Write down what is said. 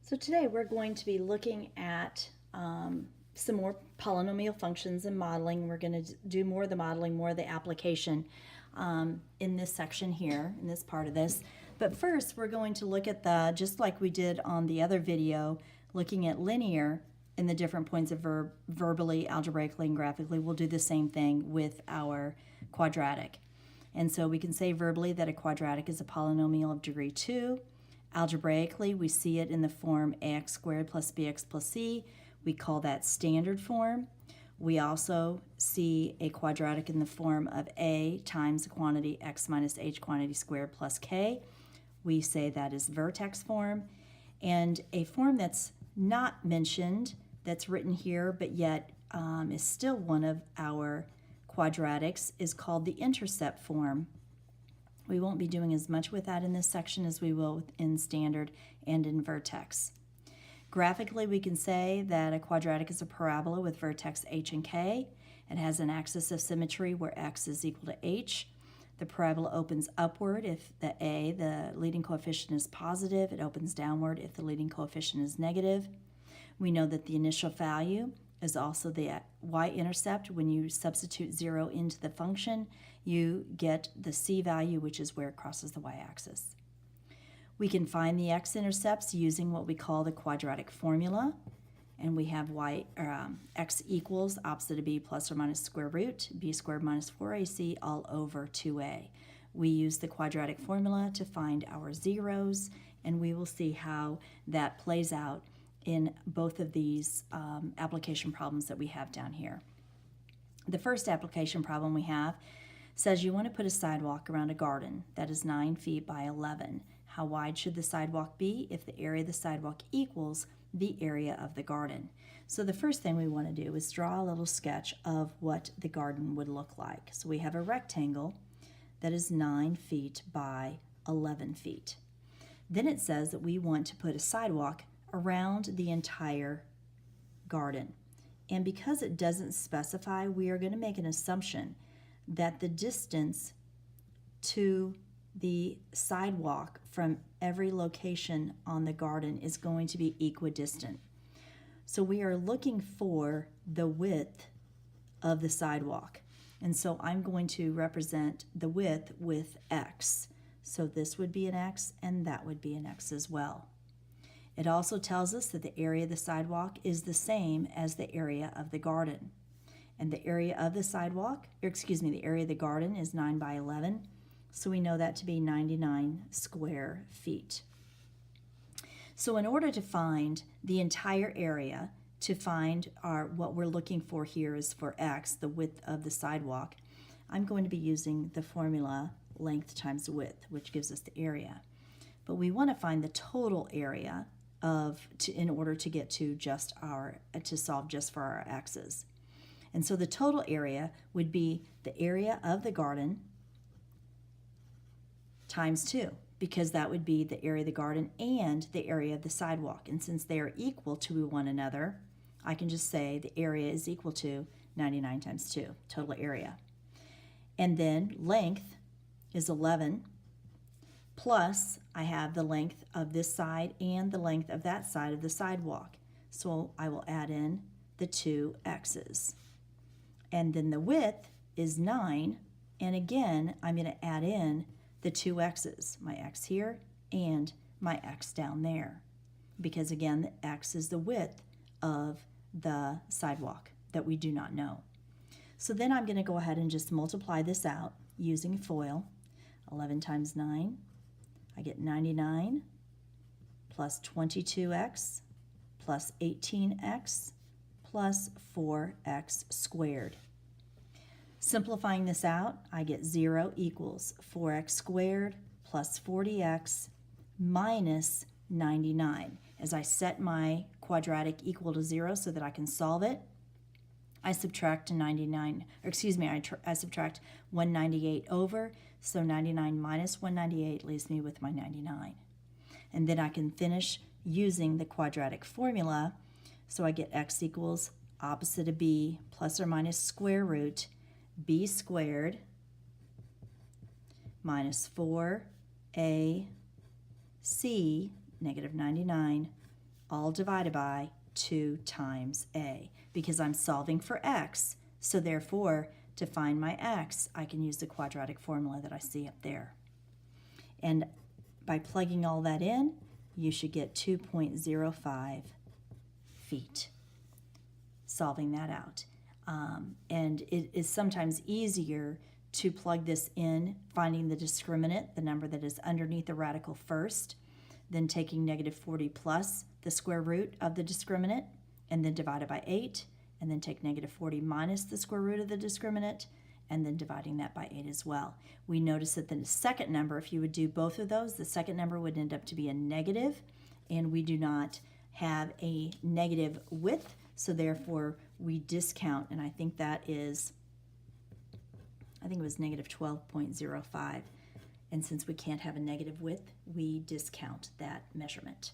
So today we're going to be looking at some more polynomial functions and modeling. We're going to do more of the modeling, more of the application in this section here, in this part of this. But first we're going to look at just like we did on the other video, looking at linear in the different points of verbally, algebraically, and graphically. We'll do the same thing with our quadratic. And so we can say verbally that a quadratic is a polynomial of degree 2. Algebraically, we see it in the form ax squared plus bx plus c. We call that standard form. We also see a quadratic in the form of a times the quantity x minus h quantity squared plus k. We say that is vertex form. And a form that's not mentioned, that's written here, but yet is still one of our quadratics, is called the intercept form. We won't be doing as much with that in this section as we will in standard and in vertex. Graphically, we can say that a quadratic is a parabola with vertex h and k. It has an axis of symmetry where x is equal to h. The parabola opens upward if the leading coefficient, is positive. It opens downward if the leading coefficient is negative. We know that the initial value is also the y-intercept. When you substitute 0 into the function, you get the c value, which is where it crosses the y-axis. We can find the x-intercepts using what we call the quadratic formula, and we have x equals opposite of b plus or minus square root b squared minus 4ac all over 2a. We use the quadratic formula to find our zeros, and we will see how that plays out in both of these application problems that we have down here. The first application problem we have says you want to put a sidewalk around a garden that is 9 feet by 11. How wide should the sidewalk be if the area of the sidewalk equals the area of the garden? So the first thing we want to do is draw a little sketch of what the garden would look like. So we have a rectangle that is 9 feet by 11 feet. Then it says that we want to put a sidewalk around the entire garden. And because it doesn't specify, we are going to make an assumption that the distance to the sidewalk from every location on the garden is going to be equidistant. So we are looking for the width of the sidewalk. And so I'm going to represent the width with x. So this would be an x and that would be an x as well. It also tells us that the area of the sidewalk is the same as the area of the garden. And the area of the the area of the garden is 9 by 11. So we know that to be 99 square feet. So in order to find the entire area, to find what we're looking for here is for x, the width of the sidewalk, I'm going to be using the formula length times width, which gives us the area. But we want to find the total area in order to get to to solve just for our x's. And so the total area would be the area of the garden times 2, because that would be the area of the garden and the area of the sidewalk. And since they are equal to one another, I can just say the area is equal to 99 times 2, total area. And then length is 11, plus I have the length of this side and the length of that side of the sidewalk. So I will add in the 2 x's. And then the width is 9, and again, I'm going to add in the 2 x's, my x here and my x down there, because again, the x is the width of the sidewalk that we do not know. So then I'm going to go ahead and just multiply this out using FOIL. 11 times 9, I get 99 plus 22x plus 18x plus 4x squared. Simplifying this out, I get 0 equals 4x squared plus 40x minus 99. As I set my quadratic equal to 0 so that I can solve it, I subtract I subtract 198 over, so 99 minus 198 leaves me with my 99. And then I can finish using the quadratic formula, so I get x equals opposite of b plus or minus square root b squared minus 4ac negative 99 all divided by 2 times a, because I'm solving for x. So therefore, to find my x, I can use the quadratic formula that I see up there. And by plugging all that in, you should get 2.05 feet, solving that out. And it is sometimes easier to plug this in, finding the discriminant, the number that is underneath the radical first, then taking negative 40 plus the square root of the discriminant, and then divide it by 8, and then take negative 40 minus the square root of the discriminant, and then dividing that by 8 as well. We notice that the second number, if you would do both of those, the second number would end up to be a negative, and we do not have a negative width, so therefore we discount, and I think that is, I think it was negative 12.05. And since we can't have a negative width, we discount that measurement.